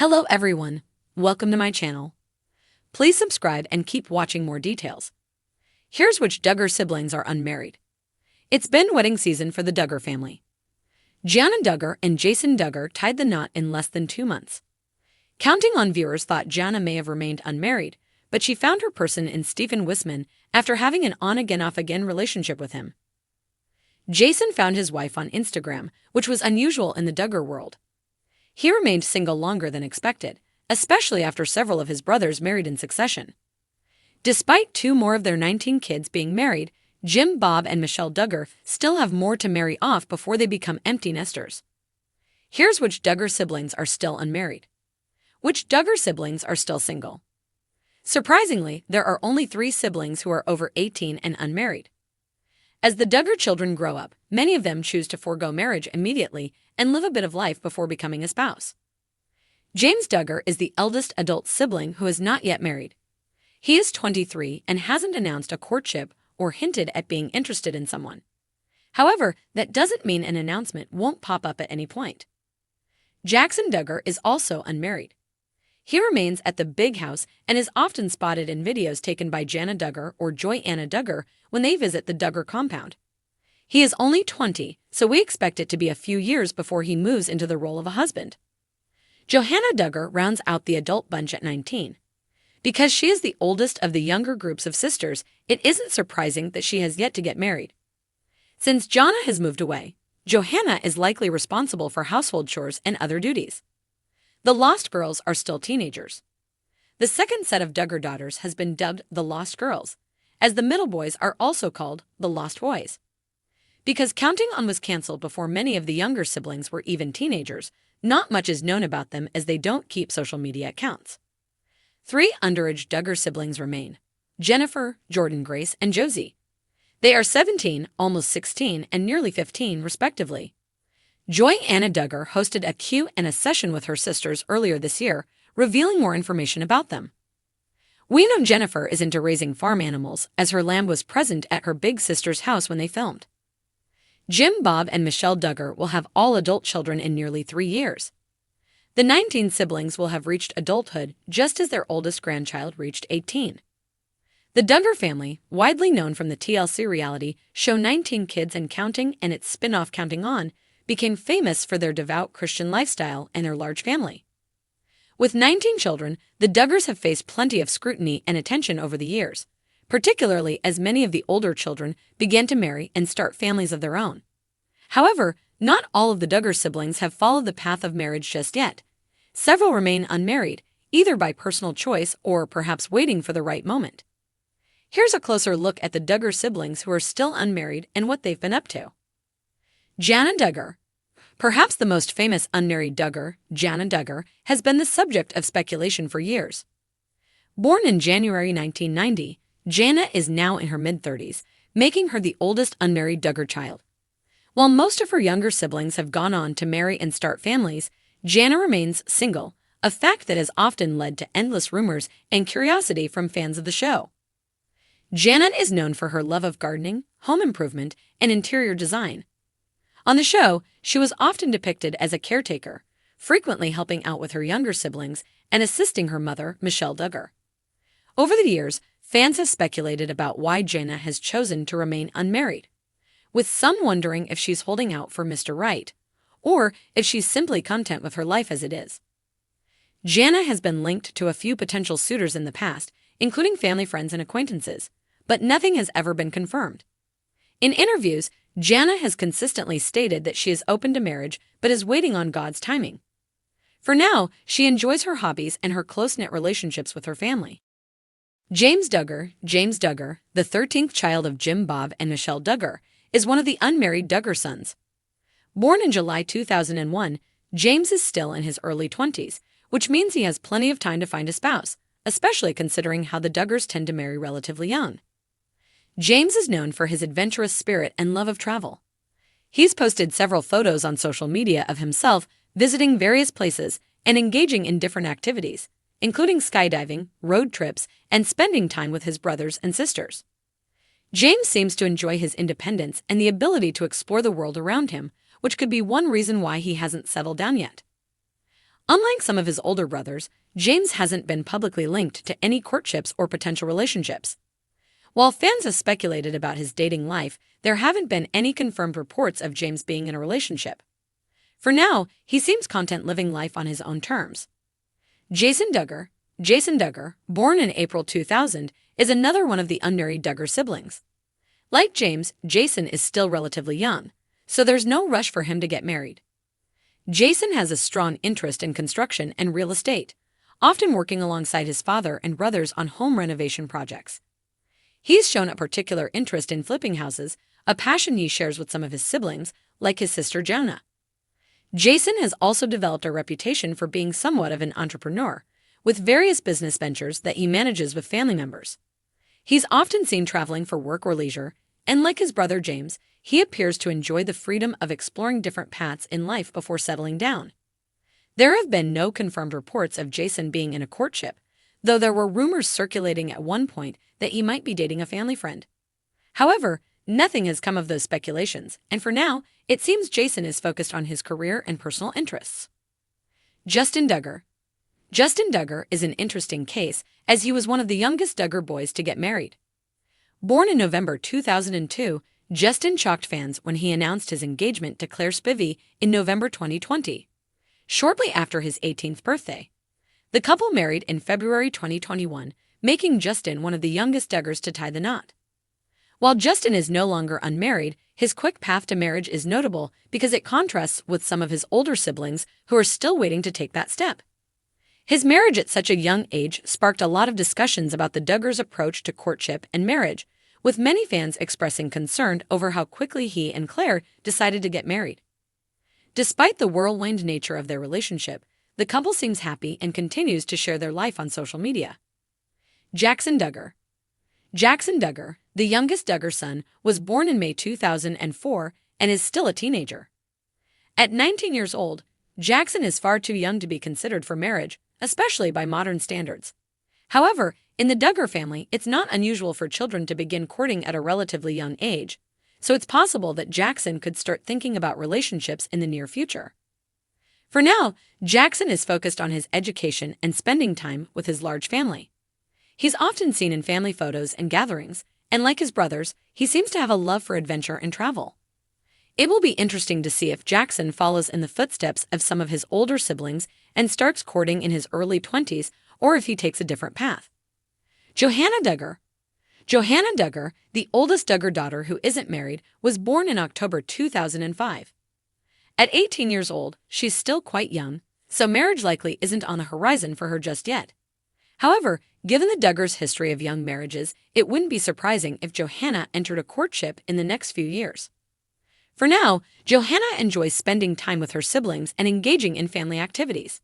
Hello everyone, welcome to my channel. Please subscribe and keep watching more details. Here's which Duggar siblings are unmarried. It's been wedding season for the Duggar family. Gianna Duggar and Jason Duggar tied the knot in less than 2 months. Counting on viewers thought Gianna may have remained unmarried, but she found her person in Stephen Wisman after having an on-again off-again relationship with him. Jason found his wife on Instagram, which was unusual in the Duggar world. He remained single longer than expected, especially after several of his brothers married in succession. Despite 2 more of their 19 kids being married, Jim, Bob, and Michelle Duggar still have more to marry off before they become empty nesters. Here's which Duggar siblings are still unmarried. Which Duggar siblings are still single? Surprisingly, there are only 3 siblings who are over 18 and unmarried. As the Duggar children grow up, many of them choose to forego marriage immediately and live a bit of life before becoming a spouse. James Duggar is the eldest adult sibling who is not yet married. He is 23 and hasn't announced a courtship or hinted at being interested in someone. However, that doesn't mean an announcement won't pop up at any point. Jackson Duggar is also unmarried. He remains at the big house and is often spotted in videos taken by Gianna Duggar or Joy-Anna Duggar when they visit the Duggar compound. He is only 20, so we expect it to be a few years before he moves into the role of a husband. Johanna Duggar rounds out the adult bunch at 19. Because she is the oldest of the younger groups of sisters, it isn't surprising that she has yet to get married. Since Gianna has moved away, Johanna is likely responsible for household chores and other duties. The Lost Girls are still teenagers. The second set of Duggar daughters has been dubbed the Lost Girls, as the middle boys are also called the Lost Boys. Because Counting On was canceled before many of the younger siblings were even teenagers, not much is known about them as they don't keep social media accounts. 3 underage Duggar siblings remain: Jennifer, Jordan Grace, and Josie. They are 17, almost 16, and nearly 15, respectively. Joy-Anna Duggar hosted a Q&A session with her sisters earlier this year, revealing more information about them. We know Jennifer is into raising farm animals, as her lamb was present at her big sister's house when they filmed. Jim, Bob, and Michelle Duggar will have all adult children in nearly 3 years. The 19 siblings will have reached adulthood just as their oldest grandchild reached 18. The Duggar family, widely known from the TLC reality show 19 Kids and Counting and its spin-off Counting On, became famous for their devout Christian lifestyle and their large family. With 19 children, the Duggars have faced plenty of scrutiny and attention over the years, particularly as many of the older children began to marry and start families of their own. However, not all of the Duggar siblings have followed the path of marriage just yet. Several remain unmarried, either by personal choice or perhaps waiting for the right moment. Here's a closer look at the Duggar siblings who are still unmarried and what they've been up to. Gianna Duggar. Perhaps the most famous unmarried Duggar, Gianna Duggar, has been the subject of speculation for years. Born in January 1990, Gianna is now in her mid-30s, making her the oldest unmarried Duggar child. While most of her younger siblings have gone on to marry and start families, Gianna remains single, a fact that has often led to endless rumors and curiosity from fans of the show. Gianna is known for her love of gardening, home improvement, and interior design. On the show, she was often depicted as a caretaker, frequently helping out with her younger siblings and assisting her mother, Michelle Duggar. Over the years, fans have speculated about why Gianna has chosen to remain unmarried, with some wondering if she's holding out for Mr. Right, or if she's simply content with her life as it is. Gianna has been linked to a few potential suitors in the past, including family friends and acquaintances, but nothing has ever been confirmed. In interviews, Gianna has consistently stated that she is open to marriage but is waiting on God's timing. For now, she enjoys her hobbies and her close-knit relationships with her family. James Duggar, the 13th child of Jim, Bob, and Michelle Duggar, is one of the unmarried Duggar sons. Born in July 2001, James is still in his early 20s, which means he has plenty of time to find a spouse, especially considering how the Duggars tend to marry relatively young. James is known for his adventurous spirit and love of travel. He's posted several photos on social media of himself visiting various places and engaging in different activities, including skydiving, road trips, and spending time with his brothers and sisters. James seems to enjoy his independence and the ability to explore the world around him, which could be one reason why he hasn't settled down yet. Unlike some of his older brothers, James hasn't been publicly linked to any courtships or potential relationships. While fans have speculated about his dating life, there haven't been any confirmed reports of James being in a relationship. For now, he seems content living life on his own terms. Jason Duggar, born in April 2000, is another one of the unmarried Duggar siblings. Like James, Jason is still relatively young, so there's no rush for him to get married. Jason has a strong interest in construction and real estate, often working alongside his father and brothers on home renovation projects. He's shown a particular interest in flipping houses, a passion he shares with some of his siblings, like his sister Jonah. Jason has also developed a reputation for being somewhat of an entrepreneur, with various business ventures that he manages with family members. He's often seen traveling for work or leisure, and like his brother James, he appears to enjoy the freedom of exploring different paths in life before settling down. There have been no confirmed reports of Jason being in a courtship, though there were rumors circulating at one point that he might be dating a family friend. However, nothing has come of those speculations, and for now, it seems Jason is focused on his career and personal interests. Justin Duggar is an interesting case, as he was one of the youngest Duggar boys to get married. Born in November 2002, Justin shocked fans when he announced his engagement to Claire Spivey in November 2020, shortly after his 18th birthday. The couple married in February 2021, making Justin one of the youngest Duggars to tie the knot. While Justin is no longer unmarried, his quick path to marriage is notable because it contrasts with some of his older siblings who are still waiting to take that step. His marriage at such a young age sparked a lot of discussions about the Duggars' approach to courtship and marriage, with many fans expressing concern over how quickly he and Claire decided to get married. Despite the whirlwind nature of their relationship, the couple seems happy and continues to share their life on social media. Jackson Duggar, the youngest Duggar son, was born in May 2004 and is still a teenager. At 19 years old, Jackson is far too young to be considered for marriage, especially by modern standards. However, in the Duggar family, it's not unusual for children to begin courting at a relatively young age, so it's possible that Jackson could start thinking about relationships in the near future. For now, Jackson is focused on his education and spending time with his large family. He's often seen in family photos and gatherings, and like his brothers, he seems to have a love for adventure and travel. It will be interesting to see if Jackson follows in the footsteps of some of his older siblings and starts courting in his early 20s, or if he takes a different path. Johanna Duggar, the oldest Duggar daughter who isn't married, was born in October 2005. At 18 years old, she's still quite young, so marriage likely isn't on the horizon for her just yet. However, given the Duggars' history of young marriages, it wouldn't be surprising if Johanna entered a courtship in the next few years. For now, Johanna enjoys spending time with her siblings and engaging in family activities.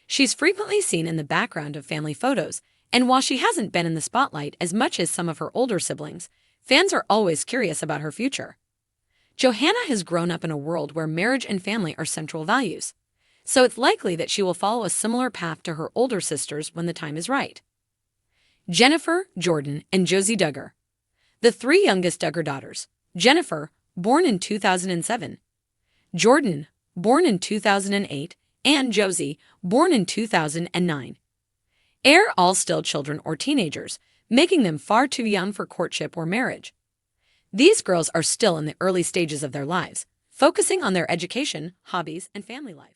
She's frequently seen in the background of family photos, and while she hasn't been in the spotlight as much as some of her older siblings, fans are always curious about her future. Johanna has grown up in a world where marriage and family are central values, so it's likely that she will follow a similar path to her older sisters when the time is right. Jennifer, Jordan, and Josie Duggar, the three youngest Duggar daughters. Jennifer, born in 2007, Jordan, born in 2008, and Josie, born in 2009. Are all still children or teenagers, making them far too young for courtship or marriage. These girls are still in the early stages of their lives, focusing on their education, hobbies, and family life.